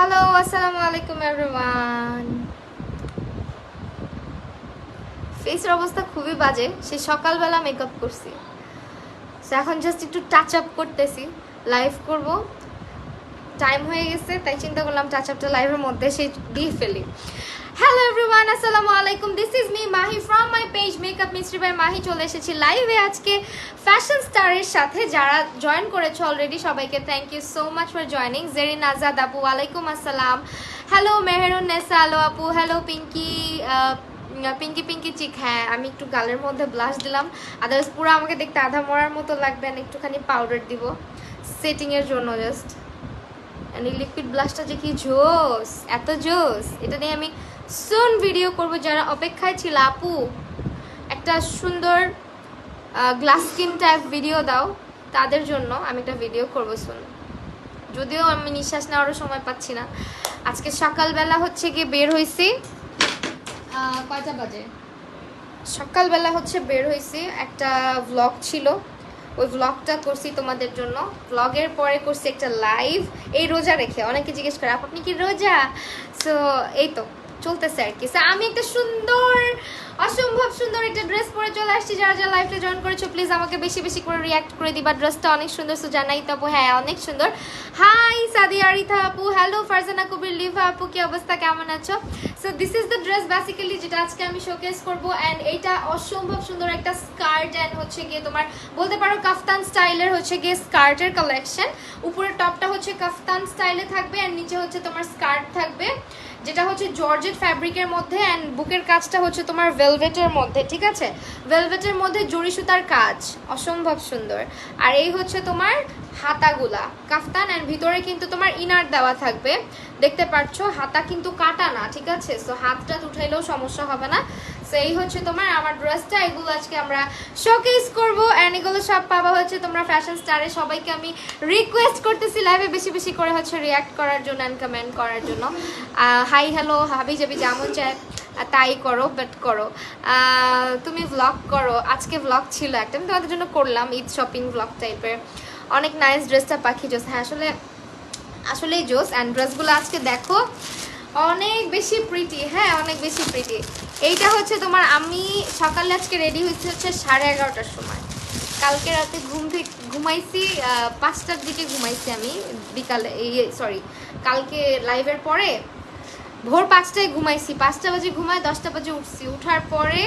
Hello, আসসালামু আলাইকুম everyone. ফেসের অবস্থা খুবই বাজে, সে সকালবেলা মেকআপ করছি, এখন জাস্ট একটু টাচ আপ করতেছি, লাইভ করব, টাইম হয়ে গেছে, তাই চিন্তা করলাম টাচ আপটা লাইভের মধ্যে সেই দিয়ে ফেলি। হ্যালো এভরিওয়ান, আসসালামু আলাইকুম, this is me Mahi from my page makeup mystery by Mahi. চলে এসেছি লাইভে আজকে ফ্যাশন স্টারের সাথে। যারা জয়েন করেছো অলরেডি সবাইকে thank you so much for joining. Zerin Azad আপু, ওয়ালাইকুম আসসালাম। হ্যালো মেহেরুন নেসা আলো আপু, হ্যালো পিঙ্কি পিঙ্কি পিঙ্কি চিক। হ্যাঁ, আমি একটু গালের মধ্যে ব্লাশ দিলাম, আদার্স পুরো আমাকে দেখতে আধা মরার মতো লাগবে, আর একটুখানি পাউডার দিব সেটিংয়ের জন্য জাস্ট। এই লিকুইড ব্লাশটা যে কি জোস, এত জোস, এটা নিয়ে আমি সুন ভিডিও করব। যারা অপেক্ষায় ছিল আপু একটা সুন্দর গ্লাস স্কিন টাইপ ভিডিও দাও, তাদের জন্য আমি একটা ভিডিও করব সুন। যদিও আমি নিঃশ্বাস নেওয়ারও সময় পাচ্ছি না। আজকে সকালবেলা হচ্ছে গিয়ে বের হয়েছি, কয়টা বাজে, সকালবেলা হচ্ছে বের হয়েছি, একটা ভ্লগ ছিল, ওই ভ্লগটা করছি তোমাদের জন্য। ভ্লগের পরে করছি একটা লাইভ, এই রোজা রেখে। অনেকে জিজ্ঞেস করে আপনি কি রোজা? সো এই তো চলতেছে আর কি। আমি একটা সুন্দর, অসম্ভব সুন্দর একটা ড্রেস পরে চলে আসছি। যারা যারা লাইভটা জয়েন করেছো প্লিজ আমাকে বেশি বেশি করে রিয়াক্ট করে দিবা। ড্রেসটা অনেক সুন্দর, সো জানাই তো আপু। হ্যাঁ অনেক সুন্দর। হাই সাদিয়া আরিথা আপু, হ্যালো ফারজানা কবির লিভা আপু, কি অবস্থা, কেমন আছো? So this is the dress basically যেটা আজকে আমি শোকেস করব। অ্যান্ড এইটা অসম্ভব সুন্দর একটা স্কার্ট, অ্যান্ড হচ্ছে গিয়ে তোমার বলতে পারো কাফতান স্টাইলের হচ্ছে গিয়ে স্কার্টের কালেকশন। উপরের টপটা হচ্ছে কাফতান স্টাইলে থাকবে, অ্যান্ড নিচে হচ্ছে তোমার স্কার্ট থাকবে, যেটা হচ্ছে জর্জেট ফ্যাব্রিকের মধ্যে। অ্যান্ড বুকের কাজটা হচ্ছে তোমার ভেলভেটের মধ্যে, ঠিক আছে? ভেলভেটের মধ্যে জরি সুতার কাজ, অসম্ভব সুন্দর। আর এই হচ্ছে তোমার হাতাগুলা কাফতান, অ্যান্ড ভিতরে কিন্তু তোমার ইনার দেওয়া থাকবে, দেখতে পাচ্ছ। হাতা কিন্তু কাটা না, ঠিক আছে? সো হাতটা উঠাইলেও সমস্যা হবে না। সো এই হচ্ছে তোমার আমার ড্রেসটা। এগুলো আজকে আমরা শোকেস করবো, অ্যান্ড এগুলো সব পাবা হচ্ছে তোমরা ফ্যাশন স্টারে। সবাইকে আমি রিকোয়েস্ট করতেছি লাইভে বেশি বেশি করে হচ্ছে রিয়াক্ট করার জন্য অ্যান্ড কমেন্ট করার জন্য। হাই হ্যালো হাবি যাবি যেমন চায় তাই করো, বাট করো, তুমি ভ্লগ করো। আজকে ভ্লগ ছিল একটা, আমি তোমাদের জন্য করলাম ঈদ শপিং ভ্লগ টাইপের। অনেক নাইস ড্রেসটা, পাখি জোস। হ্যাঁ আসলেই জোস। অ্যান্ড ড্রেসগুলো আজকে দেখো অনেক বেশি প্রিটি। হ্যাঁ অনেক বেশি প্রিটি। এইটা হচ্ছে তোমার, আমি সকালে আজকে রেডি হয়েছি হচ্ছে 11:30টার সময়। কালকে রাতে ঘুমাইছি 5টার দিকে ঘুমাইছি আমি, বিকালে সরি কালকে লাইভের পরে ভোর 5টায় ঘুমাইছি। 5টা বাজে ঘুমায় 10টা বাজে উঠছি। উঠার পরে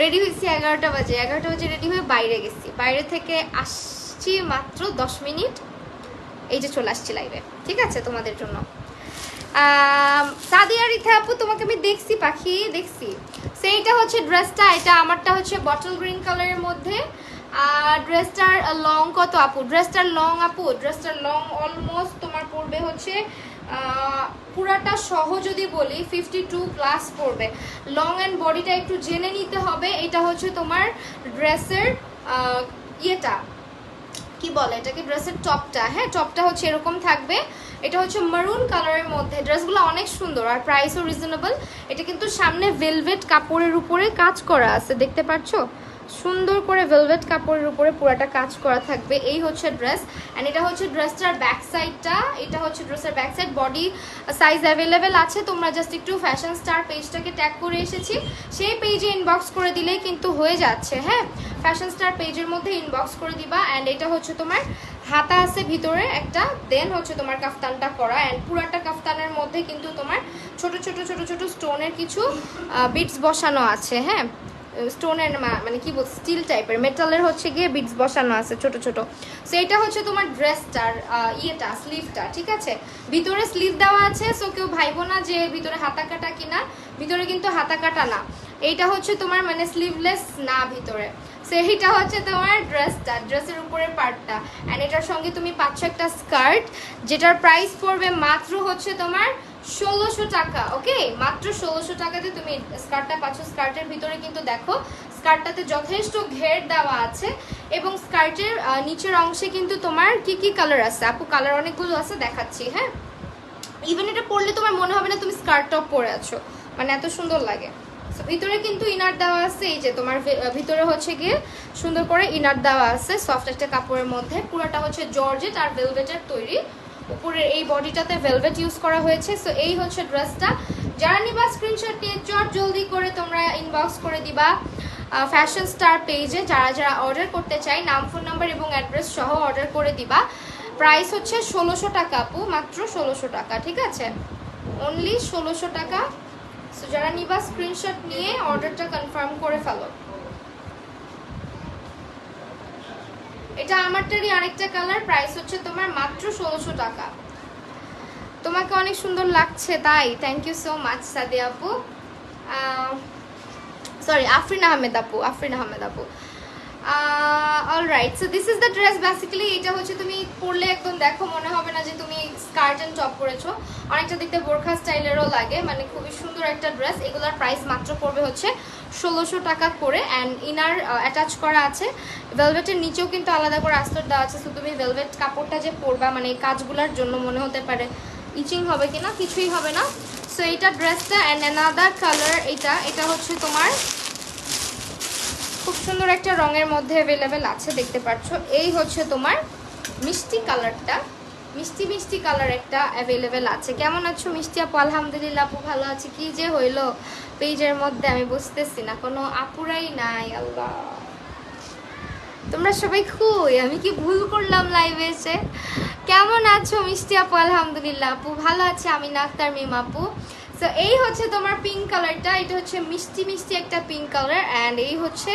রেডি হয়েছি 11টা বাজে। 11টা বাজে রেডি হয়ে বাইরে গেছি, বাইরে থেকে আসছি মাত্র 10 মিনিট, এই যে চলে আসছি লাইভে, ঠিক আছে তোমাদের জন্য। সাদিয়া রিথা আপু তোমাকে আমি দেখছি পাখি, দেখছি। সেইটা হচ্ছে ড্রেসটা, এটা আমারটা হচ্ছে বটল গ্রিন কালারের মধ্যে। আর ড্রেসটার লং কত আপু? ড্রেসটার লং আপু, ড্রেসটার লং অলমোস্ট তোমার পড়বে হচ্ছে পুরাটা সহ যদি বলি 52+ পড়বে। লং অ্যান্ড বডিটা একটু জেনে নিতে হবে। এটা হচ্ছে তোমার ড্রেসের ইয়েটা কি বলে এটাকে, ড্রেসের টপটা। হ্যাঁ টপটা হচ্ছে এরকম থাকবে। এটা হচ্ছে মারুন কালারের মধ্যে। ড্রেসগুলো অনেক সুন্দর আর প্রাইসও রিজনেবল। এটা কিন্তু সামনে ভেলভেট কাপড়ের উপরে কাজ করা আছে, দেখতে পাচ্ছ? সুন্দর করে ভেলভেট কাপড়ের উপরে পুরাটা কাজ করা থাকবে। এই হচ্ছে ড্রেস, অ্যান্ড এটা হচ্ছে ড্রেসটার ব্যাক সাইডটা। এটা হচ্ছে ড্রেসের back side. Body size available আছে, তোমরা জাস্ট একটু ফ্যাশন স্টার পেজটাকে ট্যাগ করে এসেছি, সেই পেজে ইনবক্স করে দিলেই কিন্তু হয়ে যাচ্ছে। হ্যাঁ ফ্যাশন স্টার পেজের মধ্যে ইনবক্স করে দিবা। অ্যান্ড এটা হচ্ছে তোমার হাতা আছে ভিতরে একটা, দেন হচ্ছে তোমার কাফতানটা করা। অ্যান্ড পুরাটা কাফতানের মধ্যে কিন্তু তোমার ছোট ছোট ছোট ছোট স্টোনের কিছু বিটস বসানো আছে। হ্যাঁ স্টোনের মানে কি বল, স্টিল টাইপের মেটালের হচ্ছে গিয়ে বিটস বসানো আছে ছোট ছোট। সো এটা হচ্ছে তোমার ড্রেসটার ইয়েটা, স্লিভটা, ঠিক আছে? ভিতরে স্লিভ দেওয়া আছে, সো কেউ ভাইবো না যে ভিতরে হাতা কাটা কিনা, ভিতরে কিন্তু হাতা কাটা না। এইটা হচ্ছে তোমার মানে স্লিভলেস না ভিতরে। সো এইটা হচ্ছে তোমার ড্রেসটা, ড্রেসের উপরের পার্টটা। অ্যান্ড এটার সঙ্গে তুমি পাচ্ছ একটা স্কার্ট, যেটার প্রাইস পড়বে মাত্র হচ্ছে তোমার 1600 টাকা। ওকে, মাত্র 1600 টাকাতে তুমি স্কার্টটা পাচ্ছ। স্কার্টের ভিতরে কিন্তু দেখো স্কার্টটাতে যথেষ্ট ঘের দেওয়া আছে, এবং স্কার্টের নিচের অংশে কিন্তু তোমার কি কি কালার আছে আপু? কালার অনেকগুলো আছে, দেখাচ্ছি। হ্যাঁ ইভেন এটা পরলে তোমার মনে হবে না তুমি স্কার্ট টপ পরে আছো, মানে এত সুন্দর লাগে। ভিতরে কিন্তু ইনার দেওয়া আছে, এই যে তোমার ভিতরে হচ্ছে গিয়ে সুন্দর করে ইনার দেওয়া আছে সফট একটা কাপড়ের মধ্যে। পুরোটা হচ্ছে জর্জেট আর ভেলভেটের তৈরি, উপরের এই বডিটাতে ভেলভেট ইউজ করা হয়েছে। সো এই হচ্ছে ড্রেসটা। যারা নিবা স্ক্রিনশট নিয়ে চট জলদি করে তোমরা ইনবক্স করে দিবা ফ্যাশন স্টার পেজে। যারা যারা অর্ডার করতে চাই নাম, ফোন নাম্বার এবং অ্যাড্রেস সহ অর্ডার করে দিবা। প্রাইস হচ্ছে 1600 টাকা আপু, মাত্র 1600 টাকা, ঠিক আছে? অনলি 1600 টাকা। সো যারা নিবা স্ক্রিনশট নিয়ে অর্ডারটা কনফার্ম করে ফেলো। এটা আমারটারই আরেকটা কালার, প্রাইস হচ্ছে তোমার মাত্র 1600 টাকা। তোমাকে অনেক সুন্দর লাগছে তাই, thank you so much Sadia আপু, সরি আফরিন আহমেদ আপু, আফরিন আহমেদ আপু। Alright, so this is the dress basically. এটা হচ্ছে তুমি পরলে একদম দেখো মনে হবে না যে তুমি স্কার্ট অ্যান্ড টপ পরেছো, অনেকটা দেখতে বোরখা স্টাইলেরও লাগে, মানে খুবই সুন্দর একটা ড্রেস। এগুলোর প্রাইস মাত্র পড়বে হচ্ছে 1600 টাকা করে। অ্যান্ড ইনার অ্যাটাচ করা আছে, ভেলভেটের নিচেও কিন্তু আলাদা করে আস্তর দেওয়া আছে। সো তুমি ভেলভেট কাপড়টা যে পরবা মানে এই কাজগুলোর জন্য মনে হতে পারে ইচিং হবে কিনা, কিছুই হবে না। সো এইটা ড্রেসটা। অ্যান্ড অ্যানাদার কালার, এটা হচ্ছে তোমার খুব সুন্দর একটা রঙের মধ্যে অ্যাভেলেবেল আছে, দেখতে পাচ্ছ। এই হচ্ছে তোমার মিষ্টি কালারটা, মিষ্টি মিষ্টি কালার একটা অ্যাভেলেবেল আছে। কেমন আছো মিষ্টি আপু? আলহামদুলিল্লাহ আপু ভালো আছি। কি যে হইলো পেজের মধ্যে আমি বুঝতেছি না, কোনো আপুরাই নাই। আল্লাহ, তোমরা সবাই খুই, আমি কি ভুল করলাম লাইভে এসে? কেমন আছো মিষ্টি আপু? আলহামদুলিল্লাহ আপু ভালো আছে। আমি আক্তার মিম আপু। সো এই হচ্ছে তোমার পিঙ্ক কালারটা, এটা হচ্ছে মিষ্টি মিষ্টি একটা পিঙ্ক কালার। অ্যান্ড এই হচ্ছে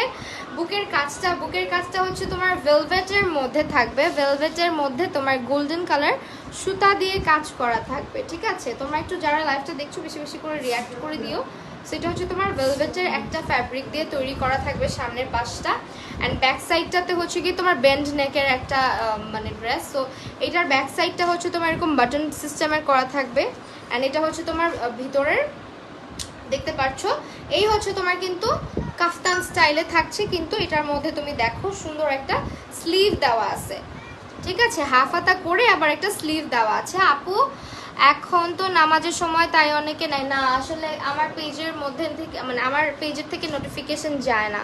বুকের কাজটা, বুকের কাজটা হচ্ছে তোমার ভেলভেটের মধ্যে থাকবে, ভেলভেটের মধ্যে তোমার গোল্ডেন কালার সুতা দিয়ে কাজ করা থাকবে, ঠিক আছে? তোমরা একটু যারা লাইভটা দেখছো বেশি বেশি করে রিয়াক্ট করে দিও। সেটা হচ্ছে তোমার ভেলভেটের একটা ফ্যাব্রিক দিয়ে তৈরি করা থাকবে সামনের পাশটা। অ্যান্ড ব্যাক সাইডটাতে হচ্ছে কি তোমার বেন্ড নেকের একটা মানে ড্রেস। সো এটার ব্যাক সাইডটা হচ্ছে তোমার এরকম বাটন সিস্টেমের করা থাকবে। অ্যান্ড এটা হচ্ছে তোমার ভিতরের, দেখতে পাচ্ছ। এই হচ্ছে তোমার কিন্তু কাফতান স্টাইলে থাকছে, কিন্তু এটার মধ্যে তুমি দেখো সুন্দর একটা স্লিভ দেওয়া আছে, ঠিক আছে? হাফ হাতা করে আবার একটা স্লিভ দেওয়া আছে। আপু এখন তো নামাজের সময়, তাই অনেকে নেয় না। আসলে আমার পেজের মধ্যে থেকে মানে আমার পেজের থেকে নোটিফিকেশন যায় না।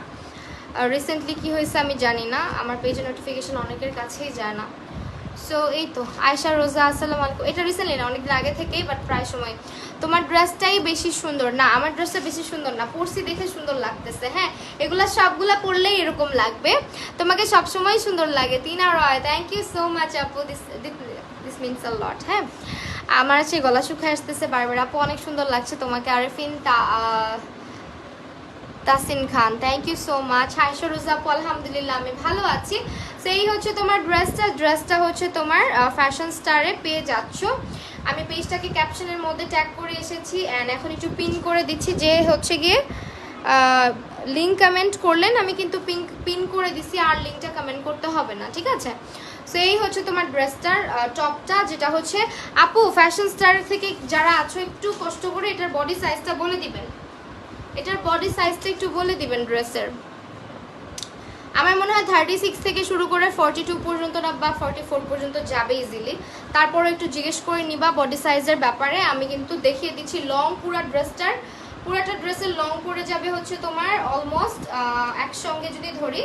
রিসেন্টলি কি হয়েছে আমি জানি না, আমার পেজের নোটিফিকেশন অনেকের কাছেই যায় না। সো এই তো আয়শা রোজা আসসালামু আলাইকুম। এটা রিসেন্টলি না, অনেকদিন আগে থেকেই, বাট প্রায় সময়। তোমার ড্রেসটাই বেশি সুন্দর না, আমার ড্রেসটা বেশি সুন্দর না, পরছি দেখে সুন্দর লাগতেছে। হ্যাঁ, এগুলা সবগুলা পরলেই এরকম লাগবে, তোমাকে সবসময় সুন্দর লাগে। তিনা রয়, থ্যাংক ইউ সো মাচ আপু, দিস মিনস আ লট। হ্যাঁ, আমার সেই গলা শুকায় আসতেছে বারবার। আপু অনেক সুন্দর লাগছে তোমাকে। Arefin Tasin Khan, thank you so much. Ayesha Roza আপু আলহামদুলিল্লাহ আমি ভালো আছি। সেই হচ্ছে তোমার ড্রেসটা, ড্রেসটা হচ্ছে তোমার ফ্যাশন স্টারে পেয়ে যাচ্ছ। আমি পেজটাকে ক্যাপশনের মধ্যে ট্যাগ করে এসেছি। অ্যান্ড এখন একটু পিন করে দিচ্ছি, যে হচ্ছে গিয়ে লিঙ্ক কমেন্ট করলেন আমি কিন্তু পিন করে দিছি, আর লিঙ্কটা কমেন্ট করতে হবে না, ঠিক আছে? সো এই হচ্ছে তোমার ড্রেসটার টপটা, যেটা হচ্ছে আপু ফ্যাশন স্টার থেকে যারা আছো একটু কষ্ট করে এটার বডি সাইজটা বলে দিবেন, এটার বডি সাইজটা একটু বলে দিবেন ড্রেসের। আমার মনে হয় 36 থেকে শুরু করে 42 পর্যন্ত না বা 44 পর্যন্ত যাবে ইজিলি। তারপরে একটু জিজ্ঞেস করে নিবা বডি সাইজের ব্যাপারে। আমি কিন্তু দেখিয়ে দিচ্ছি লং পুরাটা ড্রেসের লং পড়ে যাবে হচ্ছে তোমার অলমোস্ট একসঙ্গে যদি ধরি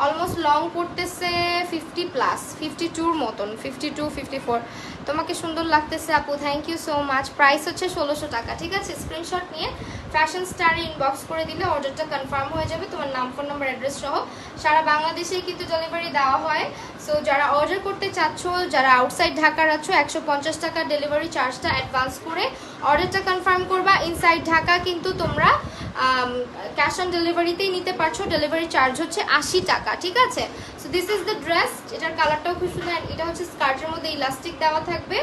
অলমোস্ট লং পড়তেছে 50+, 52-র মতন, 52, 54। তোমাকে সুন্দর লাগতেছে আপু, thank you so much. Price হচ্ছে 1600 টাকা, ঠিক আছে? স্ক্রিনশট নিয়ে ফ্যাশন স্টারে ইনবক্স করে দিলে অর্ডারটা কনফার্ম হয়ে যাবে। তোমার নাম, ফোন নাম্বার, অ্যাড্রেস সহ সারা বাংলাদেশেই কিন্তু ডেলিভারি দেওয়া হয়। সো যারা অর্ডার করতে চাচ্ছ, যারা আউটসাইড ঢাকার আছো, 150 টাকা ডেলিভারি চার্জটা অ্যাডভান্স করে অর্ডারটা কনফার্ম করবা। ইনসাইড ঢাকা কিন্তু তোমরা ক্যাশ অন ডেলিভারিতেই নিতে পারছো, ডেলিভারি চার্জ হচ্ছে 80 টাকা, ঠিক আছে? So this is the dress. এটার কালারটাও খুব সুন্দর। এটা হচ্ছে স্কার্টের মধ্যে ইলাস্টিক দেওয়া থাকবে।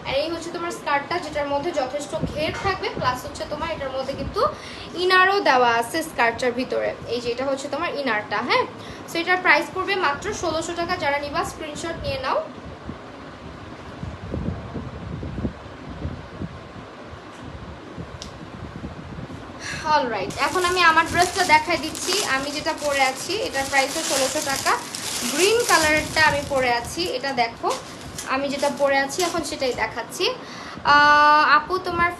আর এই হচ্ছে তোমার স্কার্টটা, যেটার মধ্যে যথেষ্ট ঘের থাকবে, প্লাস হচ্ছে তোমার এটার মধ্যে কিন্তু ইনারও দেওয়া আছে স্কার্টটার ভিতরে। এই যে এটা হচ্ছে তোমার ইনারটা। হ্যাঁ, সো এটার প্রাইস পড়বে মাত্র 1600 টাকা। যারা নিবা স্ক্রিনশট নিয়ে নাও। অলরাইট, এখন আমি আমার ড্রেসটা দেখাই দিচ্ছি। আমি যেটা পরে আছি এটার প্রাইসও 1600 টাকা। গ্রিন কালারটা আমি পরে আছি, এটা দেখো আমি যেটা পরে আছি এখন সেটাই দেখাচ্ছি। আপু তোমার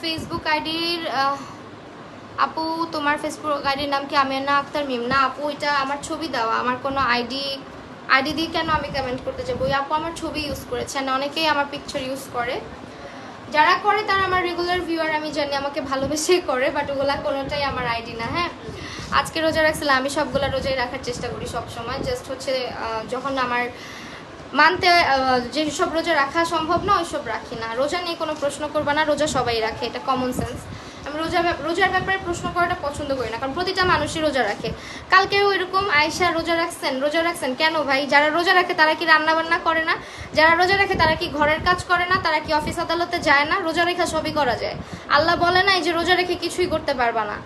ফেসবুক আইডির নাম কি আমিনা আক্তার মিম? না আপু, এটা আমার ছবি দেওয়া, আমার কোনো আইডি আইডি দিয়ে কেন আমি কমেন্ট করতে যাবো? ওই আপু আমার ছবি ইউজ করেছে, না অনেকেই আমার পিকচার ইউজ করে। যারা করে তারা আমার রেগুলার ভিউয়ার, আমি জানি আমাকে ভালোবেসেই করে, বাট ওগুলা কোনোটাই আমার আইডি না। হ্যাঁ, আজকে রোজা রাখছিলাম, আমি সবগুলা রোজাই রাখার চেষ্টা করি সব সময়। জাস্ট হচ্ছে যখন আমার মানতে যেসব রোজা রাখা সম্ভব না ওইসব রাখি না। রোজা নিয়ে কোনো প্রশ্ন করবা না, রোজা সবাই রাখে, এটা কমন সেন্স। আমি রোজার ব্যাপারে প্রশ্ন করাটা পছন্দ করি না, কারণ প্রতিটা মানুষই রোজা রাখে। কালকেও এরকম আয়েশা রোজা রাখছেন কেন ভাই? যারা রোজা রাখে তারা কি রান্না বান্না করে না? যারা রোজা রাখে তারা কি ঘরের কাজ করে না? তারা কি অফিস আদালতে যায় না? রোজা রেখা সবই করা যায়। আল্লাহ বলে নাই যে রোজা রেখে কিছুই করতে পারবা না,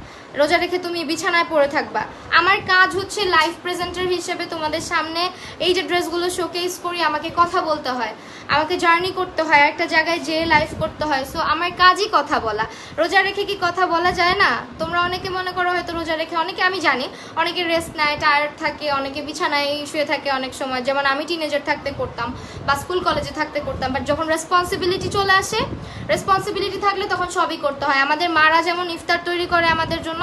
রোজা রেখে তুমি বিছানায় পড়ে থাকবা। আমার কাজ হচ্ছে লাইভ প্রেজেন্টার হিসেবে তোমাদের সামনে এই যে ড্রেসগুলো শোকেস করি, আমাকে কথা বলতে হয়, আমাকে জার্নি করতে হয়, একটা জায়গায় যেয়ে লাইভ করতে হয়। সো আমার কাজই কথা বলা। রোজা রেখে কি কথা বলা যায় না? তোমরা অনেকে মনে করো হয়তো রোজা রেখে, অনেকে আমি জানি অনেকে রেস্ট নেয়, টায়ার্ড থাকে, অনেকে বিছানায় শুয়ে থাকে অনেক সময়, যেমন আমি টিনেজার থাকতে করতাম বা স্কুল কলেজে থাকতে করতাম। বাট যখন রেসপন্সিবিলিটি চলে আসে, রেসপন্সিবিলিটি থাকলে তখন সবই করতে হয়। আমাদের মারা যেমন ইফতার তৈরি করে আমাদের জন্য,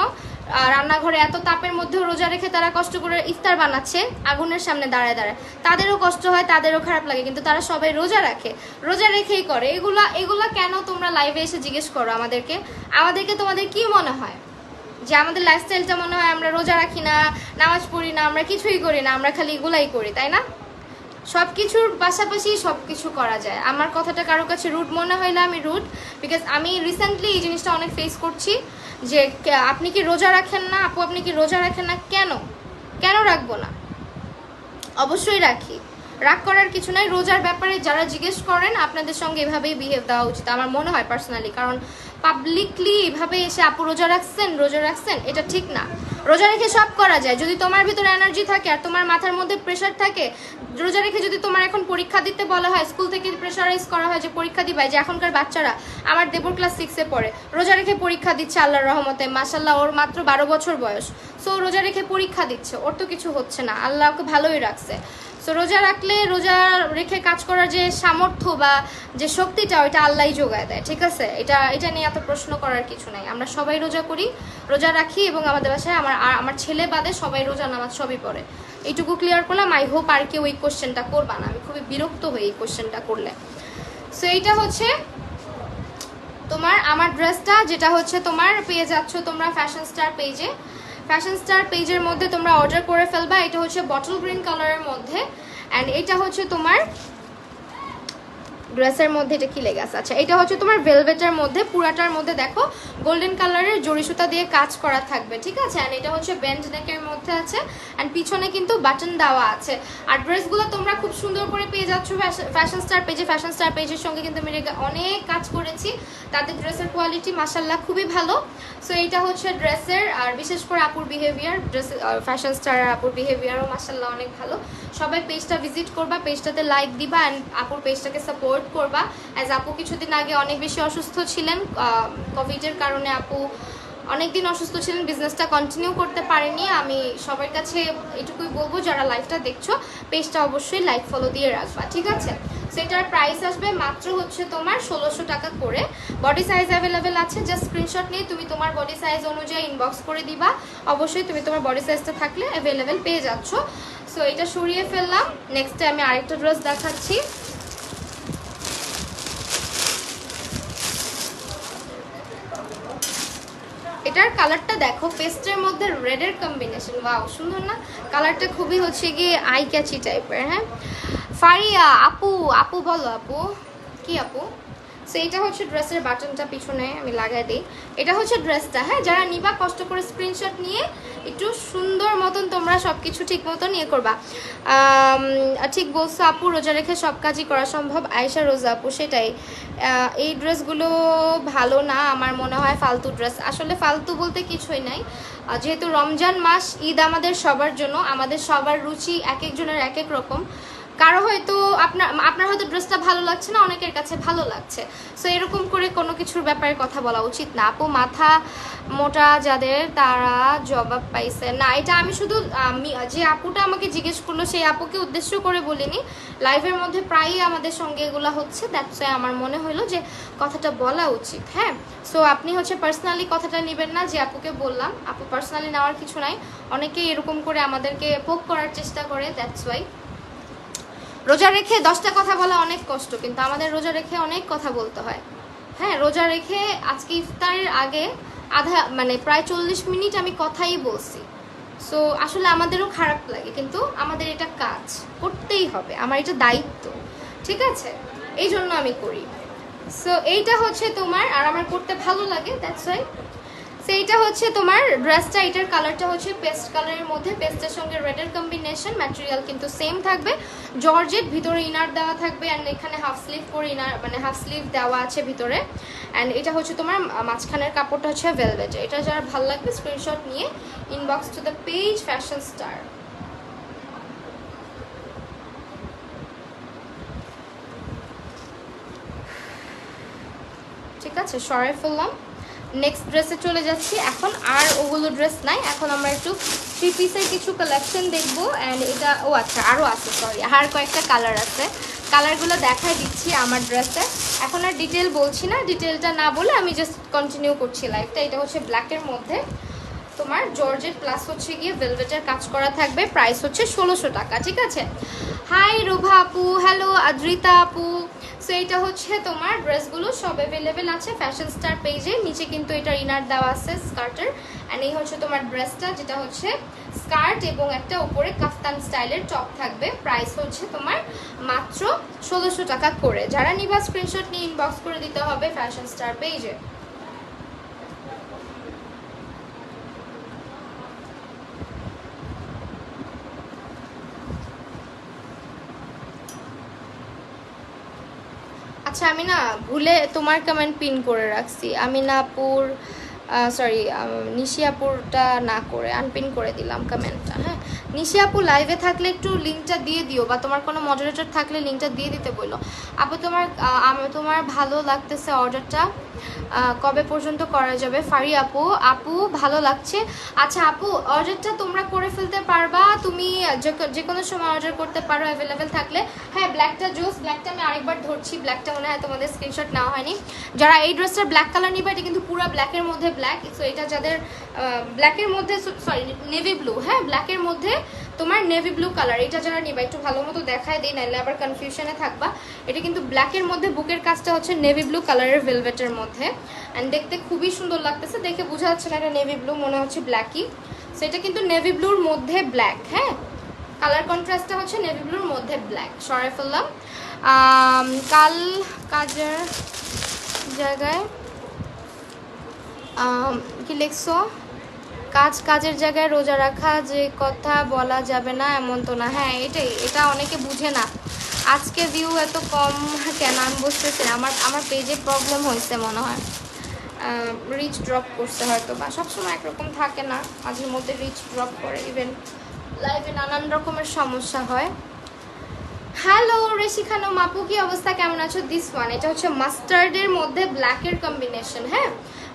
রান্নাঘরে এত তাপের মধ্যেও রোজা রেখে তারা কষ্ট করে ইফতার বানাচ্ছে আগুনের সামনে দাঁড়ায় দাঁড়ায়, তাদেরও কষ্ট হয়, তাদেরও খারাপ লাগে, কিন্তু তারা সবাই রোজা রাখে, রোজা রেখেই করে। এগুলা কেন তোমরা লাইভে এসে জিজ্ঞেস করো আমাদেরকে তোমাদের কি মনে হয় যে আমাদের লাইফস্টাইলটা মনে হয় আমরা রোজা রাখি না, নামাজ পড়ি না, আমরা কিছুই করি না, আমরা খালি এগুলাই করি, তাই না? সব কিছুর পাশাপাশি সব কিছু করা যায়। আমার কথাটা কারো কাছে রুড মনে হইলে আমি রুড, বিকজ আমি রিসেন্টলি এই জিনিসটা অনেক ফেস করছি যে আপনি কি রোজা রাখেন না আপু, আপনি কি রোজা রাখেন না? কেন রাখবো না? অবশ্যই রাখি, রাগ করার কিছু নাই। রোজার ব্যাপারে যারা জিজ্ঞেস করেন আপনাদের সঙ্গে এভাবেই বিহেভ দেওয়া উচিত আমার মনে হয় পার্সোনালি, কারণ পাবলিকলি এভাবে এসে আপু রোজা রাখছেন এটা ঠিক না। রোজা রেখে সব করা যায়, যদি তোমার ভিতরে এনার্জি থাকে আর তোমার মাথার মধ্যে প্রেশার থাকে। রোজা রেখে যদি তোমার এখন পরীক্ষা দিতে বলা হয়, স্কুল থেকে প্রেশারাইজ করা হয় যে পরীক্ষা দিবাই, যে এখনকার বাচ্চারা, আমার দেবর ক্লাস 6-এ পড়ে, রোজা রেখে পরীক্ষা দিচ্ছে আল্লাহর রহমতে, মাশাল্লাহ ওর মাত্র 12 বছর বয়স। সো রোজা রেখে পরীক্ষা দিচ্ছে, ওর তো কিছু হচ্ছে না, আল্লাহ ওকে ভালোই রাখছে। সো রোজা রাখলে, রোজা রেখে কাজ করার যে সামর্থ্য বা যে শক্তিটা, ওইটা আল্লাহই যোগায় দেয়, ঠিক আছে? এটা নিয়ে এত প্রশ্ন করার কিছু নাই। আমরা সবাই রোজা করি, রোজা রাখি, এবং আমাদের বাসায় আমার ছেলে বাদে সবাই রোজা নামাজ সবই পড়ে। এইটুকু ক্লিয়ার করলাম। আই হোপ আর কেউ এই কোশ্চেনটা করবা না, আমি খুবই বিরক্ত হই এই কোশ্চেনটা করলে। সো এইটা হচ্ছে তোমার আমার ড্রেসটা, যেটা হচ্ছে তোমার পেয়ে যাচ্ছ তোমরা ফ্যাশন স্টার পেজের মধ্যে তোমরা অর্ডার করে ফেলবা। এটা হচ্ছে বটল গ্রিন কালারের মধ্যে, অ্যান্ড এটা হচ্ছে তোমার ড্রেসের মধ্যে, এটা কি লেগে আছে? আচ্ছা, এটা হচ্ছে তোমার ভেলভেটের মধ্যে, পুরাটার মধ্যে দেখো গোল্ডেন কালারের জড়ি সুতা দিয়ে কাজ করা থাকবে, ঠিক আছে? অ্যান্ড এটা হচ্ছে বেন্ড নেকের মধ্যে আছে, অ্যান্ড পিছনে কিন্তু বাটন দেওয়া আছে। আর ড্রেসগুলো তোমরা খুব সুন্দর করে পেয়ে যাচ্ছ ফ্যাশন স্টার পেজের সঙ্গে কিন্তু আমি অনেক কাজ করেছি, তাদের ড্রেসের কোয়ালিটি মাশাল্লাহ খুবই ভালো। সো এইটা হচ্ছে ড্রেসের, আর বিশেষ করে আপুর বিহেভিয়ার, ড্রেস ফ্যাশন স্টার আপুর বিহেভিয়ারও মাশাল্লাহ অনেক ভালো। সবাই পেজটা ভিজিট করবা, পেজটাতে লাইক দিবা, অ্যান্ড আপুর পেজটাকে সাপোর্ট করবা। অ্যাজ আপু কিছুদিন আগে অনেক বেশি অসুস্থ ছিলেন, কোভিডের কারণে আপু অনেকদিন অসুস্থ ছিলেন, বিজনেসটা কন্টিনিউ করতে পারেনি। আমি সবার কাছে এটুকুই বলবো, যারা লাইভটা দেখছো পেজটা অবশ্যই লাইক ফলো দিয়ে রাখবা, ঠিক আছে? সেটার প্রাইস আসবে মাত্র হচ্ছে তোমার 1600 টাকা করে। বডি সাইজ অ্যাভেলেবেল আছে, জাস্ট স্ক্রিনশট নিয়ে তুমি তোমার বডি সাইজ অনুযায়ী ইনবক্স করে দিবা। অবশ্যই তুমি তোমার বডি সাইজটা থাকলে অ্যাভেলেবেল পেয়ে যাচ্ছ। সো এটা সরিয়ে ফেললাম। নেক্সটে আমি আরেকটা ড্রেস দেখাচ্ছি। এটার কালারটা দেখো, পেস্টের মধ্যে রেডের কম্বিনেশন, ওয়াও সুন্দর না? কালারটা খুবই হচ্ছে গিয়ে আই ক্যাচি টাইপের। হ্যাঁ, ফারিয়া আপু বলো, আপু কি আপু? সো এইটা হচ্ছে ড্রেসের বাটনটা, পিছনে আমি লাগাই দিই। এটা হচ্ছে ড্রেসটা। হ্যাঁ, যারা নিবা কষ্ট করে স্ক্রিনশট নিয়ে একটু সুন্দর মতন তোমরা সব কিছু ঠিক মতন ইয়ে করবা। ঠিক বলছো আপু, রোজা রেখে সব কাজই করা সম্ভব। আয়েশা রোজা আপু, সেটাই। এই ড্রেসগুলো ভালো না আমার মনে হয়, ফালতু ড্রেস। আসলে ফালতু বলতে কিছুই নাই, যেহেতু রমজান মাস, ঈদ আমাদের সবার জন্য, আমাদের সবার রুচি এক একজনের এক এক রকম। কারো হয়তো আপনার হয়তো ড্রেসটা ভালো লাগছে না, অনেকের কাছে ভালো লাগছে। সো এরকম করে কোনো কিছুর ব্যাপারে কথা বলা উচিত না। আপু মাথা মোটা যাদের, তারা জবাব পাইছে না, এটা আমি শুধু যে আপুটা আমাকে জিজ্ঞেস করলো সেই আপুকে উদ্দেশ্য করে বলিনি। লাইভের মধ্যে প্রায়ই আমাদের সঙ্গে এগুলো হচ্ছে, দ্যাটস ওয়াই আমার মনে হলো যে কথাটা বলা উচিত। হ্যাঁ, সো আপনি হচ্ছে পার্সোনালি কথাটা নেবেন না, যে আপুকে বললাম, আপু পার্সোনালি নেওয়ার কিছু নাই। অনেকেই এরকম করে আমাদেরকে পোক করার চেষ্টা করে, দ্যাটস ওয়াই। রোজা রেখে 10টা কথা বলা অনেক কষ্ট, কিন্তু আমাদের রোজা রেখে অনেক কথা বলতে হয়। হ্যাঁ, রোজা রেখে আজকে ইফতারের আগে মানে প্রায় 40 মিনিট আমি কথাই বলছি। সো আসলে আমাদেরও খারাপ লাগে, কিন্তু আমাদের এটা কাজ করতেই হবে, আমার এটা দায়িত্ব, ঠিক আছে, এই জন্য আমি করি। সো এইটা হচ্ছে তোমার, আর আমার করতে ভালো লাগে, দ্যাটস ওয়াই। সো এইটা হচ্ছে তোমার ড্রেসটা, এটার কালারটা হচ্ছে পেস্ট কালারের মধ্যে, পেস্টের সঙ্গে রেডের কম্বিনেশন, ম্যাটেরিয়াল কিন্তু সেম থাকবে, জর্জেট, ভিতরে ইনার দেওয়া থাকবে, অ্যান্ড এখানে হাফ স্লিভ করে ইনার মানে হাফ স্লিভ দেওয়া আছে ভিতরে। অ্যান্ড এটা হচ্ছে তোমার মাঝখানের কাপড়টা হচ্ছে ভেলভেট। এটা যারা ভালো লাগবে স্ক্রিনশট নিয়ে inbox to the page fashion star. ঠিক আছে, সরাই ফেললাম। নেক্সট ড্রেসে চলে যাচ্ছি এখন। আর ওগুলো ড্রেস নাই, এখন আমরা একটু 3 পিসের কিছু কালেকশন দেখবো। অ্যান্ড এটা আচ্ছা আরও আছে, সরি, আর কয়েকটা কালার আছে, কালারগুলো দেখাই দিচ্ছি আমার ড্রেসে। এখন আর ডিটেল বলছি না, ডিটেলটা না বলে আমি জাস্ট কন্টিনিউ করছি লাইফটা। এটা হচ্ছে ব্ল্যাকের মধ্যে তোমার জর্জেট প্লাস হচ্ছে গিয়ে ভেলভেটের কাজ করা থাকবে, প্রাইস হচ্ছে 1600 টাকা। ঠিক আছে, হাই রোভা আপু, হ্যালো আদ্রিতা আপু। সো এটা হচ্ছে তোমার ড্রেসগুলো সব অ্যাভেলেবেল আছে ফ্যাশন স্টার পেজে, নিচে কিন্তু এটার ইনার দেওয়া আছে স্কার্টের। অ্যান্ড এই হচ্ছে তোমার ড্রেসটা, যেটা হচ্ছে স্কার্ট এবং একটা উপরে কাফতান স্টাইলের টপ থাকবে, প্রাইস হচ্ছে তোমার মাত্র 1600 টাকা করে। যারা নিবা স্ক্রিনশট নিয়ে ইনবক্স করে দিতে হবে ফ্যাশন স্টার পেজে। আচ্ছা, আমি না ভুলে তোমার কমেন্ট পিন করে রাখছি, আমিনাপুর সরি নিশিয়াপুরটা না করে আনপিন করে দিলাম কমেন্টটা। হ্যাঁ, নিশিয়াপু লাইভে থাকলে একটু লিঙ্কটা দিয়ে দিও, বা তোমার কোনো মডারেটর থাকলে লিঙ্কটা দিয়ে দিতে বললো। আপু তোমার ভালো লাগতেছে অর্ডারটা, কবে পর্যন্ত করা যাবে? ফারি আপু, আপু ভালো লাগছে। আচ্ছা আপু, অর্ডারটা তোমরা করে ফেলতে পারবা, তুমি যে কোনো সময় অর্ডার করতে পারো অ্যাভেলেবেল থাকলে। হ্যাঁ, ব্ল্যাকটা জোস, ব্ল্যাকটা আমি আরেকবার ধরছি, ব্ল্যাকটা মনে হয় তোমাদের স্ক্রিনশট নেওয়া হয়নি। যারা এই ড্রেসটার ব্ল্যাক কালার নিবে, এটা কিন্তু পুরো ব্ল্যাকের মধ্যে ব্ল্যাক। সো এটা যাদের ব্ল্যাকের মধ্যে, সরি নেভি ব্লু, হ্যাঁ ব্ল্যাকের মধ্যে তোমার নেভি ব্লু কালার, এটা যারা নিবা একটু ভালো মতো দেখায় দিই, নাহলে আবার কনফিউশনে থাকবা। এটা কিন্তু ব্ল্যাকের মধ্যে, বুকের কাজটা হচ্ছে নেভি ব্লু কালারের ভেলভেটের মধ্যে, অ্যান্ড দেখতে খুবই সুন্দর লাগতেছে। দেখে বোঝা যাচ্ছে না এটা নেভি ব্লু, মনে হচ্ছে ব্ল্যাকই। সো এটা কিন্তু নেভি ব্লুর মধ্যে ব্ল্যাক, হ্যাঁ কালার কন্ট্রাস্টটা হচ্ছে নেভি ব্লুর মধ্যে ব্ল্যাক। সরাই ফেললাম। কাল কাজের জায়গায় কি লিখছো? কাজের জায়গায় রোজা রাখা, যে কথা বলা যাবে না এমন তো না। হ্যাঁ এটাই, এটা অনেকে বুঝে না। আজকে ভিউ এত কম কেন আমি বুঝতেছি না, আমার পেজে প্রবলেম হয়েছে মনে হয়, রিচ ড্রপ করছে হয়তো, বা সবসময় একরকম থাকে না, মাঝে মধ্যে রিচ ড্রপ করে, ইভেন লাইভে নানান রকমের সমস্যা হয়। হ্যালো রেশিখানো মাপু, কি অবস্থা, কেমন আছো? দিস ওয়ান, এটা হচ্ছে মাস্টার্ডের মধ্যে ব্ল্যাকের কম্বিনেশন। হ্যাঁ,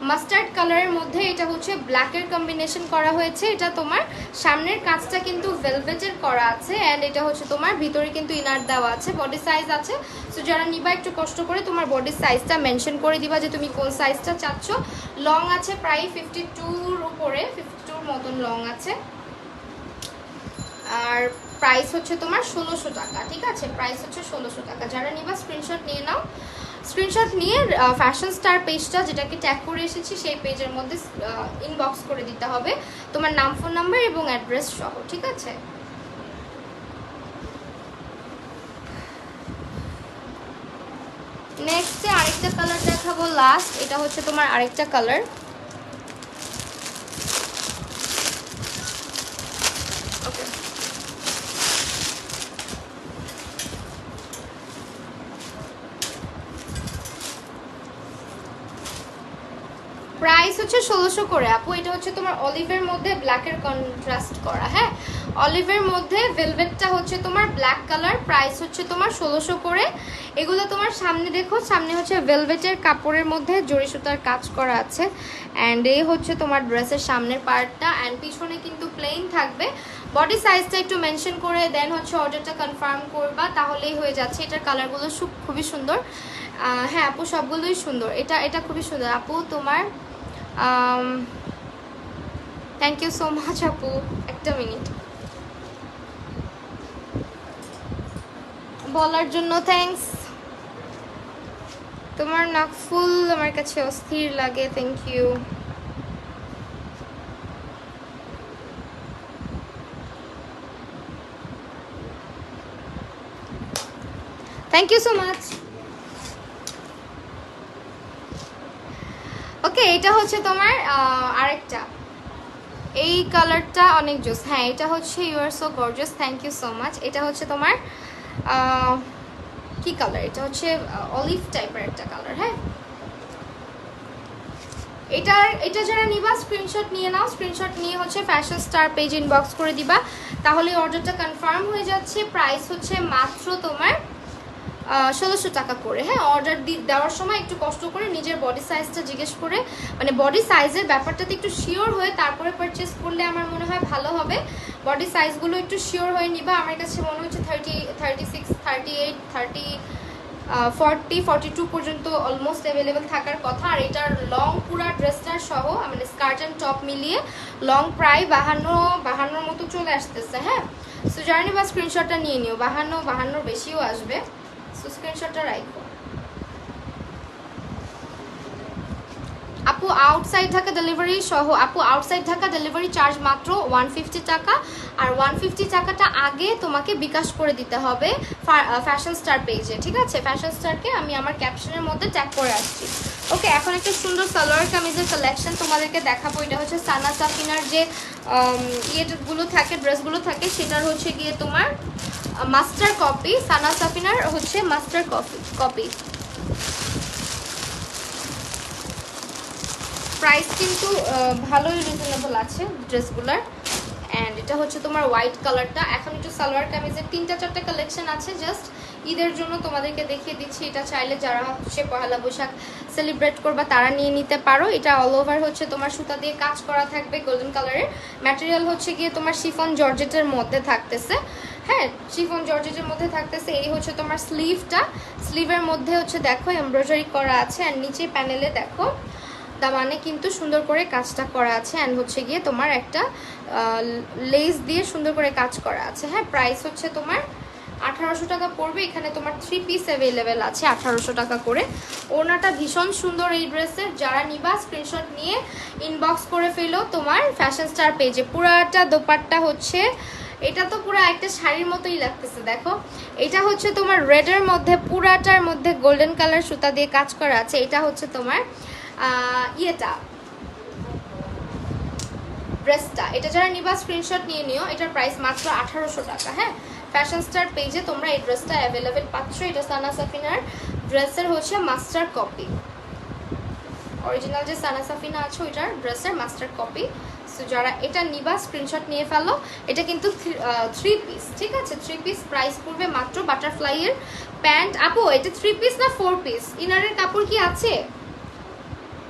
মাস্টার্ড কালারের মধ্যে এটা হচ্ছে ব্ল্যাকের কম্বিনেশন করা হয়েছে। এটা তোমার সামনের কাজটা কিন্তু ভেলভেটের করা আছে, অ্যান্ড এটা হচ্ছে তোমার ভিতরে কিন্তু ইনার দেওয়া আছে, বডি সাইজ আছে। সো যারা নিবা একটু কষ্ট করে তোমার বডির সাইজটা মেনশন করে দিবা যে তুমি কোন সাইজটা চাচ্ছ। লং আছে প্রায় 52-র উপরে, 52-র মতন লং আছে। আর প্রাইস হচ্ছে তোমার 1600 টাকা। ঠিক আছে, প্রাইস হচ্ছে 1600 টাকা। যারা নিবা স্ক্রিনশট নিয়ে নাও, স্ক্রিনশট নিয়ে ফ্যাশন স্টার পেজটা যেটাকে ট্যাগ করে এসেছি সেই পেজের মধ্যে ইনবক্স করে দিতে হবে তোমার নাম, ফোন নাম্বার এবং অ্যাড্রেস সহ। ঠিক আছে, নেক্সটে আরেকটা কালার দেখাবো লাস্ট। এটা হচ্ছে তোমার আরেকটা কালার, ওকে। প্রাইস হচ্ছে 1600 করে আপু। এটা হচ্ছে তোমার অলিভের মধ্যে ব্ল্যাকের কন্ট্রাস্ট করা। হ্যাঁ, অলিভের মধ্যে ভেলভেটটা হচ্ছে তোমার ব্ল্যাক কালার, প্রাইস হচ্ছে তোমার 1600 করে। এগুলো তোমার সামনে দেখো, সামনে হচ্ছে ভেলভেটের কাপড়ের মধ্যে জরি সুতার কাজ করা আছে, অ্যান্ড এই হচ্ছে তোমার ড্রেসের সামনের পার্টটা, অ্যান্ড পিছনে কিন্তু প্লেন থাকবে। বডি সাইজটা একটু মেনশন করে দেন হচ্ছে অর্ডারটা কনফার্ম করবা, তাহলেই হয়ে যাচ্ছে। এটার কালারগুলো খুবই সুন্দর। হ্যাঁ আপু, সবগুলোই সুন্দর। এটা খুবই সুন্দর আপু তোমার। থ্যাংক ইউ সো মাচ আপু। একটা মিনিট, বলার জন্য থ্যাঙ্কস। তোমার নাক ফুল আমার কাছে অস্থির লাগে, thank you. Thank you so much. Okay, এটা হচ্ছে তোমার আরেকটা, এই কালারটা অনেক জোস। হ্যাঁ, এটা হচ্ছে you are so gorgeous, thank you so much. এটা হচ্ছে তোমার কি কালার, এটা হচ্ছে অলিভ টাইপের একটা কালার। হ্যাঁ, এটা যারা নিবা স্ক্রিনশট নিয়ে নাও, স্ক্রিনশট নিয়ে হচ্ছে ফ্যাশন স্টার পেজ ইনবক্স করে দিবা, তাহলে অর্ডারটা কনফার্ম হয়ে যাচ্ছে। প্রাইস হচ্ছে মাত্র তোমার 1600 টাকা করে। হ্যাঁ, অর্ডার দেওয়ার সময় একটু কষ্ট করে নিজের বডি সাইজটা জিজ্ঞেস করে, মানে বডি সাইজের ব্যাপারটাতে একটু শিওর হয়ে তারপরে পারচেস করলে আমার মনে হয় ভালো হবে। বডি সাইজগুলো একটু শিওর হয়ে নিবা। আমার কাছে মনে হচ্ছে 30, 36, 38, 30, 40, 42 পর্যন্ত অলমোস্ট অ্যাভেলেবেল থাকার কথা। আর এটার লং পুরা ড্রেসটার সহ, মানে স্কার্ট অ্যান্ড টপ মিলিয়ে লং প্রায় 52 মতো চলে আসতেছে। হ্যাঁ, সো জার্নি বা স্ক্রিনশটটা নিয়ে নিও, 52 বেশিও আসবে, সো স্ক্রিনশটটা রাখো। আপু আউটসাইড ঢাকা ডেলিভারি সহ, আপু আউটসাইড ঢাকা ডেলিভারি চার্জ মাত্র 150 টাকা। আর 150 টাকাটা আগে তোমাকে বিকাশ করে দিতে হবে ফ্যাশন স্টার পেজে, ঠিক আছে? ফ্যাশন স্টারকে আমি আমার ক্যাপশনের মধ্যে ট্যাগ করে আসছি। ওকে, এখন একটা সুন্দর সালোয়ার কামিজের কালেকশন তোমাদেরকে দেখাবো। এটা হচ্ছে সানা সাফিনার যে ইয়েগুলো থাকে, ড্রেসগুলো থাকে, সেটার হচ্ছে গিয়ে তোমার মাস্টার কপি। সানা সাফিনার হচ্ছে মাস্টার কপি। প্রাইস কিন্তু ভালোই রিজনেবল আছে ড্রেসগুলোর। অ্যান্ড এটা হচ্ছে তোমার হোয়াইট কালারটা। এখন একটু সালোয়ার কামিজের 3-4টা কালেকশন আছে, জাস্ট ঈদের জন্য তোমাদেরকে দেখিয়ে দিচ্ছি। এটা চাইলে যারা হচ্ছে পহেলা বৈশাখ সেলিব্রেট করবা তারা নিয়ে নিতে পারো। এটা অল ওভার হচ্ছে তোমার সুতা দিয়ে কাজ করা থাকবে, গোল্ডেন কালারের। ম্যাটেরিয়াল হচ্ছে গিয়ে তোমার শিফন জর্জেটের মধ্যে থাকতেছে। হ্যাঁ, শিফন জর্জেটের মধ্যে থাকতেছে। এই হচ্ছে তোমার স্লিভটা, স্লিভের মধ্যে হচ্ছে দেখো এমব্রয়ডারি করা আছে। আর নিচে প্যানেলে দেখো দামানে কিন্তু সুন্দর করে কাজটা করা আছে। অ্যান্ড হচ্ছে গিয়ে তোমার একটা লেস দিয়ে সুন্দর করে কাজ করা আছে। হ্যাঁ, প্রাইস হচ্ছে তোমার 1800 টাকা পড়বে। এখানে তোমার 3 পিস অ্যাভেলেবেল আছে 1800 টাকা করে। ওড়নাটা ভীষণ সুন্দর এই ড্রেসের। যারা নিবা স্ক্রিনশট নিয়ে ইনবক্স করে ফেলো তোমার ফ্যাশন স্টার পেজে। পুরাটা দোপাট্টা হচ্ছে, এটা তো পুরো একটা শাড়ির মতোই লাগতেছে। দেখো, এটা হচ্ছে তোমার রেডের মধ্যে, পুরাটার মধ্যে গোল্ডেন কালার সুতা দিয়ে কাজ করা আছে। এটা হচ্ছে তোমার ইয়েটা ড্রেসটা। এটা যারা নিবা স্ক্রিনশট নিয়ে নিও। এটার প্রাইস মাত্র 1800 টাকা। হ্যাঁ, ফ্যাশন স্টার পেজে তোমরা এই ড্রেসটা অ্যাভেলেবেল পাচ্ছ। এটা সানা সাফিনার ড্রেসের হচ্ছে মাস্টার কপি, অরিজিনাল যে সানা সাফিনা আছে ওইটার ড্রেসের মাস্টার কপি। সো যারা এটা নিবা স্ক্রিনশট নিয়ে ফেলো। এটা কিন্তু 3 পিস, ঠিক আছে? 3 পিস। প্রাইস পড়বে মাত্র। বাটারফ্লাইয়ের প্যান্ট। আপু এটা 3 পিস না 4 পিস? ইনারের কাপড় কি আছে?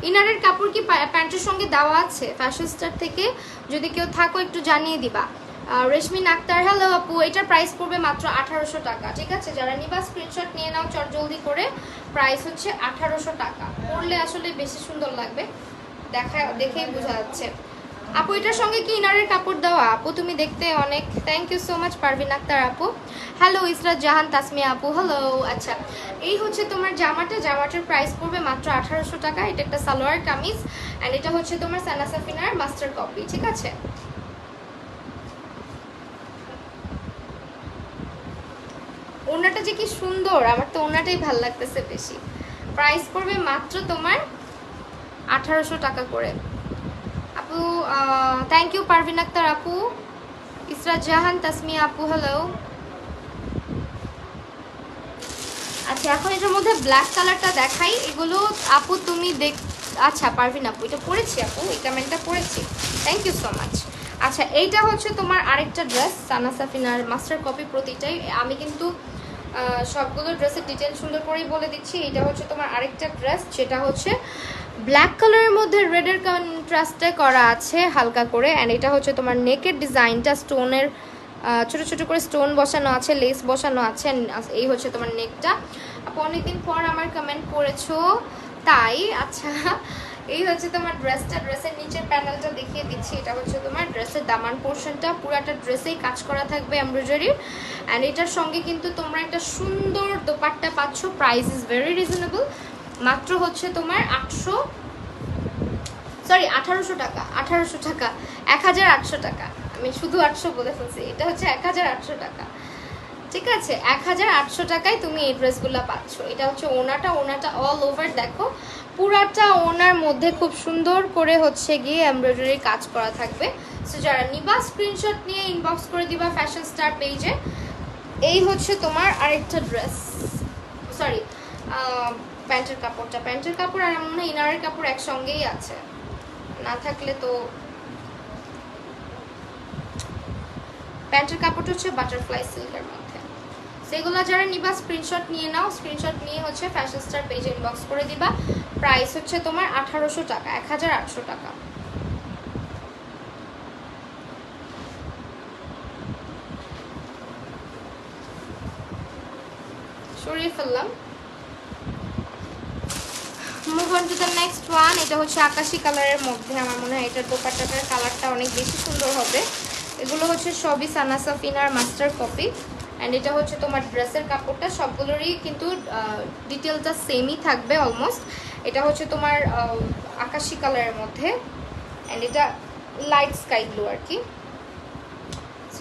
ইনারের কাপড় কি প্যান্টের সঙ্গে দেওয়া আছে ফ্যাশন স্টার থেকে? যদি কেউ থাকো একটু জানিয়ে দিবা। রেশমিন আক্তার, হ্যালো আপু। এটার প্রাইস পড়বে মাত্র 1800 টাকা, ঠিক আছে? যারা নিবা স্ক্রিনশট নিয়ে নাও চট জলদি করে। প্রাইস হচ্ছে 1800 টাকা। পরলে আসলে বেশি সুন্দর লাগবে, দেখেই বোঝা যাচ্ছে। আপু এটার সঙ্গে কি ইনারের কাপড় দেওয়া? আপু তুমি দেখতে অনেক, thank you so much Parvin Akter আপু। হ্যালো ইসরাত জাহান তাসমিয়া আপু, হ্যালো। আচ্ছা, এই হচ্ছে তোমার জামাটার প্রাইস পড়বে মাত্র 1800 টাকা। এটা একটা সালোয়ার কামিজ। অ্যান্ড এটা হচ্ছে তোমার সানা সাফিনার মাস্টার কপি, ঠিক আছে? ওড়নাটা যে কি সুন্দর, আমার তো ওড়নাটাই ভাল লাগতেছে বেশি। প্রাইস পড়বে মাত্র তোমার 1800 টাকা করে। আপু থ্যাংক ইউ পারভিন আক্তার আপু, ইসরাত জাহান তাসমিয়া আপু, হ্যালো। আচ্ছা, এখন এটার মধ্যে ব্ল্যাক কালারটা দেখাই। এগুলো আপু তুমি আচ্ছা পারভিন আপু এটা পড়েছি, আপু এই কমেন্টটা পড়েছি, থ্যাংক ইউ সো মাচ। আচ্ছা, এইটা হচ্ছে তোমার আরেকটা ড্রেস সানা সাফিনার মাস্টার কপি। প্রতিটাই আমি কিন্তু সবগুলো ড্রেসের ডিটেল সুন্দর করেই বলে দিচ্ছি। এটা হচ্ছে তোমার আরেকটা ড্রেস, যেটা হচ্ছে ব্ল্যাক কালারের মধ্যে রেডের কন্ট্রাস্টে করা আছে হালকা করে। অ্যান্ড এটা হচ্ছে তোমার নেকের ডিজাইনটা স্টোনের ছোট ছোট করে স্টোন বসানো আছে, লেস বসানো আছে। এই হচ্ছে তোমার নেকটা। আপু অনেকদিন পর আমার কমেন্ট করেছো তাই? আচ্ছা, এই হচ্ছে তোমার ড্রেসটা। ড্রেসের নিচের প্যানেলটা দেখিয়ে দিচ্ছি। এটা হচ্ছে তোমার ড্রেসের দামান পোর্শনটা, পুরাটা ড্রেসেই কাজ করা থাকবে এমব্রয়ডারির। অ্যান্ড এটার সঙ্গে কিন্তু তোমরা একটা সুন্দর দোপাট্টা পাচ্ছ। প্রাইস ইজ ভেরি রিজনেবল, মাত্র হচ্ছে তোমার 1800 টাকা। 1800 টাকা, 1800 টাকা। আমি শুধু 800 বলে ফেলছি, এটা হচ্ছে 1800 টাকা। ঠিক আছে, 1800 টাকায় তুমি এই ড্রেসগুলো পাচ্ছ। এটা হচ্ছে ওনাটা। ওনাটা অল ওভার দেখো, পুরাটা ওনার মধ্যে খুব সুন্দর করে হচ্ছে গিয়ে এমব্রয়ডারি কাজ করা থাকবে। সো যারা নিবা স্ক্রিনশট নিয়ে ইনবক্স করে দিবা ফ্যাশন স্টার পেজে। এই হচ্ছে তোমার আরেকটা ড্রেস, সরি প্যান্টের কাপড়টা। প্যান্টের কাপড় আর মনে হয় ইনারের কাপড় একসঙ্গেই আছে, না থাকলে তো। প্যান্টের কাপড়টা হচ্ছে বাটারফ্লাই সিল্কের মধ্যে। সেগুলো যারা নিবা স্ক্রিনশট নিয়ে নাও, স্ক্রিনশট নিয়ে হচ্ছে ফ্যাশন স্টার পেজে ইনবক্স করে দিবা। প্রাইস হচ্ছে তোমার 1800 টাকা, 1800 টাকা। সরিয়ে ফেললাম। Move on to the next one. এটা হচ্ছে আকাশি কালারের মধ্যে। আমার মনে হয় এটার দোপাট্টাটার কালারটা অনেক বেশি সুন্দর হবে। এগুলো হচ্ছে সবই সানাসা ফিনার মাস্টার কপি। অ্যান্ড এটা হচ্ছে তোমার ড্রেসের কাপড়টা। সবগুলোরই কিন্তু ডিটেলটা সেমই থাকবে অলমোস্ট। এটা হচ্ছে তোমার আকাশি কালারের মধ্যে। অ্যান্ড এটা লাইট স্কাই ব্লু আর কি।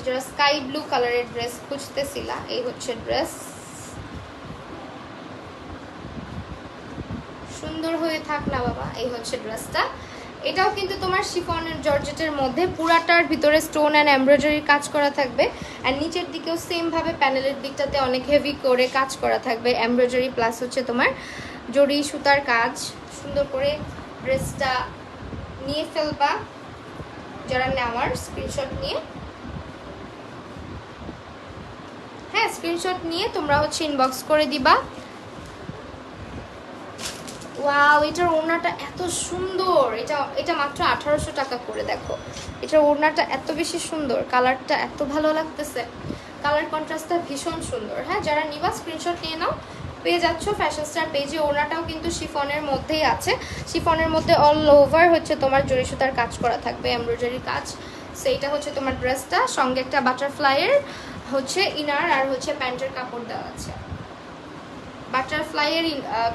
যারা স্কাই ব্লু কালারের ড্রেস খুঁজতেছিলা, এই হচ্ছে ড্রেস। সুন্দর হয়ে থাক না বাবা। এই হচ্ছে ড্রেসটা। এটাও কিন্তু তোমার শিফনের জর্জেটের মধ্যে, পুরাটার ভিতরে স্টোন অ্যান্ড এমব্রয়ডারি কাজ করা থাকবে। আর নিচের দিকেও সেম ভাবে প্যানেলের দিকটাতে অনেক হেভি করে কাজ করা থাকবে এমব্রয়ডারি, প্লাস হচ্ছে তোমার জরি সুতার কাজ। সুন্দর করে ড্রেসটা নিয়ে ফেলবা যারা নেওয়ার, স্ক্রিনশট নিয়ে। হ্যাঁ, স্ক্রিনশট নিয়ে তোমরা হচ্ছে ইনবক্স করে দিবা। ওয়াও, এটার ওড়নাটা এত সুন্দর। এটা মাত্র 1800 টাকা করে। দেখো এটার ওড়নাটা এত বেশি সুন্দর, কালারটা এত ভালো লাগতেছে, কালার কন্ট্রাস্টটা ভীষণ সুন্দর। হ্যাঁ, যারা নিবা স্ক্রিনশট নিয়ে নাও, পেয়ে যাচ্ছ ফ্যাশন স্টার পেজে। ওড়নাটাও কিন্তু শিফনের মধ্যেই আছে। শিফনের মধ্যে অল ওভার হচ্ছে তোমার জরি সুতার কাজ করা থাকবে, এমব্রয়ডারি কাজ। সো এটা হচ্ছে তোমার ড্রেসটা। সঙ্গে একটা বাটারফ্লাইয়ের হচ্ছে ইনার আর হচ্ছে প্যান্টের কাপড় দেওয়া আছে। বাটারফ্লাইয়ের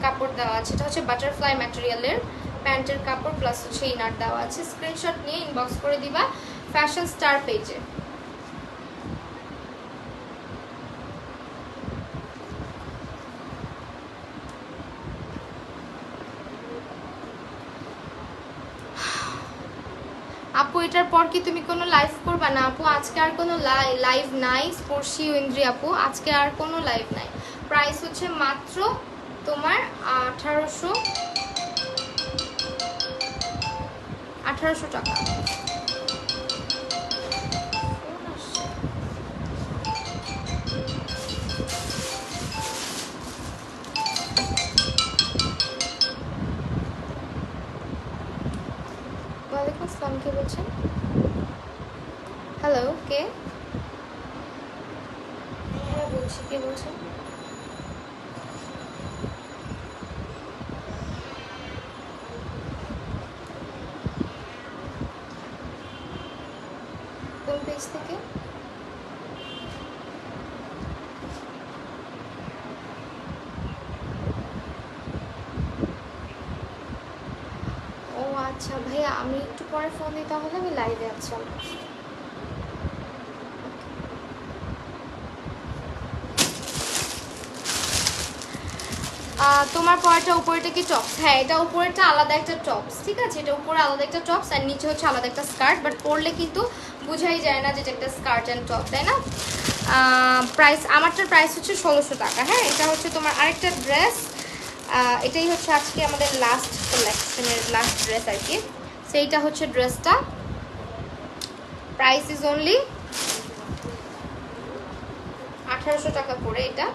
কাপড় দেওয়া আছে। এটা হচ্ছে বাটারফ্লাই ম্যাটেরিয়ালের প্যান্টের কাপড়, প্লাস হচ্ছে ইনার দেওয়া আছে। স্ক্রিনশট নিয়ে ইনবক্স করে দিবা ফ্যাশন স্টার পেজে। আপু এটার পর কি তুমি কোনো লাইভ করবা? না আপু, আজকে আর কোনো লাইভ নাই। স্পর্শী ইন্দ্রি আপু, আজকে আর কোনো লাইভ নাই। প্রাইস হচ্ছে মাত্র তোমার 1800 টাকা। ওয়ালাইকুম আসসালাম, কে বলছেন? হ্যালো, কে? হ্যাঁ বলছি, কে বলছেন? কোন পেজ থেকে? ও আচ্ছা ভাইয়া, আমি একটু পরে ফোন দিই, তাহলে আমি লাইভে আছি অলমোস্ট। তোমার পরেরটা উপরেটা কি টপস? হ্যাঁ, এটা উপরেরটা আলাদা একটা টপস। ঠিক আছে, এটা উপরে আলাদা একটা টপস আর নিচে হচ্ছে আলাদা একটা স্কার্ট। বাট পরলে কিন্তু বোঝাই যায় না যে এটা একটা স্কার্ট অ্যান্ড টপ, তাই না? প্রাইস, আমারটার প্রাইস হচ্ছে 1600 টাকা। হ্যাঁ, এটা হচ্ছে তোমার আরেকটা ড্রেস। এটাই হচ্ছে আজকে আমাদের লাস্ট কালেকশনের লাস্ট ড্রেস আর কি। সেইটা হচ্ছে ড্রেসটা। প্রাইস ইজ অনলি 1800 টাকা করে। এটা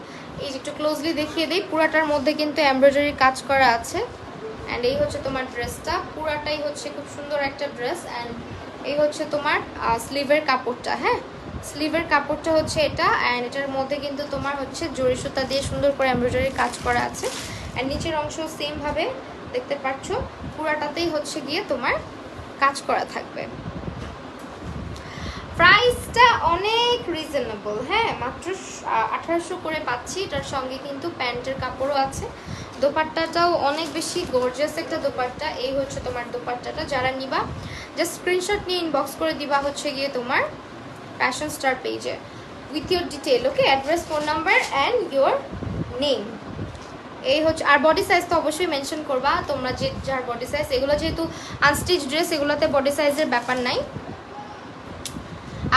এই যে একটু ক্লোজলি দেখিয়ে দিই, পুরাটার মধ্যে কিন্তু এমব্রয়ডারি কাজ করা আছে। অ্যান্ড এই হচ্ছে তোমার ড্রেসটা। পুরাটাই হচ্ছে খুব সুন্দর একটা ড্রেস। অ্যান্ড এই হচ্ছে তোমার স্লিভের কাপড়টা। হ্যাঁ, স্লিভের কাপড়টা হচ্ছে এটা। অ্যান্ড এটার মধ্যে কিন্তু তোমার হচ্ছে জরি সুতা দিয়ে সুন্দর করে এমব্রয়ডারি কাজ করা আছে। অ্যান্ড নিচের অংশ সেমভাবে দেখতে পাচ্ছ পুরাটাতেই হচ্ছে গিয়ে তোমার কাজ করা থাকবে। প্রাইসটা অনেক রিজনেবল, হ্যাঁ, মাত্র 1800 করে পাচ্ছি। এটার সঙ্গে কিন্তু প্যান্টের কাপড়ও আছে। দোপাট্টাটাও অনেক বেশি গর্জিয়াস একটা দোপাট্টা। এই হচ্ছে তোমার দোপাট্টাটা, যারা নিবা জাস্ট স্ক্রিনশট নিয়ে ইনবক্স করে দিবা হচ্ছে গিয়ে তোমার ফ্যাশন স্টার পেজে with your detail, okay, address, phone number and your name. এই হচ্ছে, আর বডি সাইজ তো অবশ্যই মেনশন করবা তোমরা, যে যার বডি সাইজ। এগুলো যেহেতু আনস্টিচ ড্রেস, এগুলোতে বডি সাইজের ব্যাপার নাই।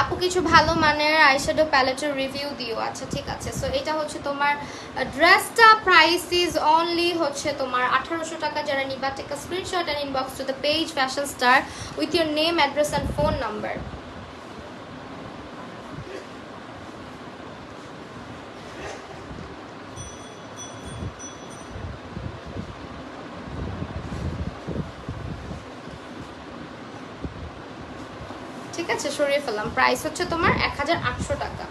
আপু কিছু ভালো মানের আইশ্যাডো প্যালেটের রিভিউ দিও। আচ্ছা ঠিক আছে। সো এটা হচ্ছে তোমার ড্রেসটা, প্রাইস ইজ অনলি হচ্ছে তোমার 1800 টাকা। যারা নিবা take a screenshot and inbox to the page fashion star with your name, address and phone number. ঠিক আছে, সরিয়ে ফেললাম। প্রাইস হচ্ছে তোমার 1800 টাকা।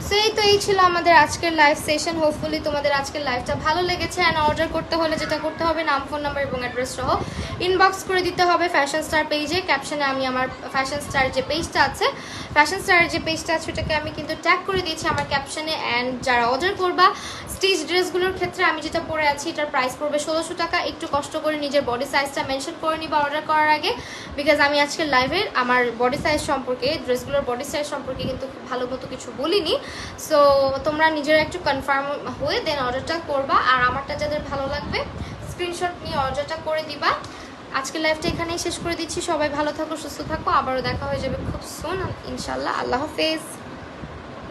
সেই তো এই ছিল আমাদের আজকের লাইভ সেশন। হোপফুলি তোমাদের আজকের লাইভটা ভালো লেগেছে। অ্যান্ড অর্ডার করতে হলে যেটা করতে হবে, নাম, ফোন নাম্বার এবং অ্যাড্রেস সহ ইনবক্স করে দিতে হবে ফ্যাশন স্টার পেজে। ক্যাপশনে আমি আমার ফ্যাশন স্টার যে পেজটা আছে, ফ্যাশন স্টারের যে পেজটা আছে ওটাকে আমি কিন্তু ট্যাগ করে দিয়েছি আমার ক্যাপশনে। অ্যান্ড যারা অর্ডার করবা স্টিচ ড্রেসগুলোর ক্ষেত্রে আমি যেটা পরে আছি এটার প্রাইস পড়বে 1600 টাকা। একটু কষ্ট করে নিজের বডি সাইজটা মেনশন করে নিবা অর্ডার করার আগে, বিকজ আমি আজকের লাইভে আমার বডি সাইজ সম্পর্কে, ড্রেসগুলোর বডি সাইজ সম্পর্কে কিন্তু খুব ভালো মতো কিছু বলিনি। সো তোমরা নিজেরা একটু কনফার্ম হয়ে দেন অর্ডারটা করবা। আর আমারটা যাদের ভালো লাগবে স্ক্রিনশট নিয়ে অর্ডারটা করে দিবা। আজকের লাইভটা এখানেই শেষ করে দিচ্ছি। সবাই ভালো থাকো, সুস্থ থাকো, আবারও দেখা হয়ে যাবে খুব সুন ইনশাল্লাহ। আল্লাহ হাফেজ।